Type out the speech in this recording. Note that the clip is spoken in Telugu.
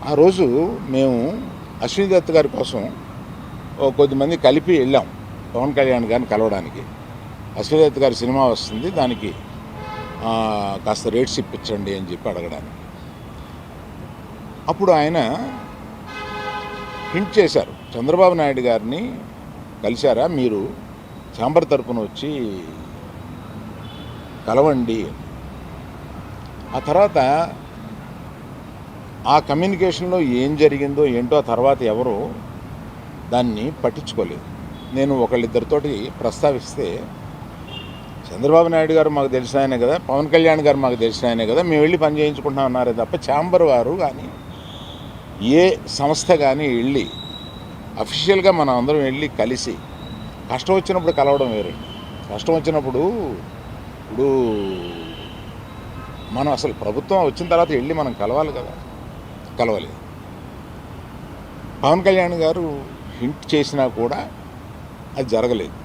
ఆ రోజు మేము అశ్విని దత్ గారి కోసం కొద్దిమంది కలిపి వెళ్ళాం పవన్ కళ్యాణ్ గారిని కలవడానికి. అశ్విని దత్ గారి సినిమా వస్తుంది, దానికి కాస్త రేట్స్ ఇప్పించండి అని చెప్పి అడగడానికి. అప్పుడు ఆయన హింట్ చేశారు, చంద్రబాబు నాయుడు గారిని కలిశారా మీరు, ఛాంబర్ తరపున వచ్చి కలవండి. ఆ తర్వాత ఆ కమ్యూనికేషన్లో ఏం జరిగిందో ఏంటో ఆ తర్వాత ఎవరు దాన్ని పట్టించుకోలేదు. నేను ఒకళ్ళిద్దరితోటి ప్రస్తావిస్తే, చంద్రబాబు నాయుడు గారు మాకు తెలిసిన ఆయనే కదా, పవన్ కళ్యాణ్ గారు మాకు తెలిసిన ఆయనే కదా, మేము వెళ్ళి పని చేయించుకుంటున్నాం అన్నారే తప్ప ఛాంబర్ వారు కానీ ఏ సంస్థ కానీ వెళ్ళి అఫీషియల్గా మనం అందరం వెళ్ళి కలిసి కష్టం వచ్చినప్పుడు కలవడం వేరే. కష్టం వచ్చినప్పుడు ఇప్పుడు మనం అసలు ప్రభుత్వం వచ్చిన తర్వాత వెళ్ళి మనం కలవాలి కదా, కలవలేదు. పవన్ కళ్యాణ్ గారు హింట్ చేసినా కూడా అది జరగలేదు.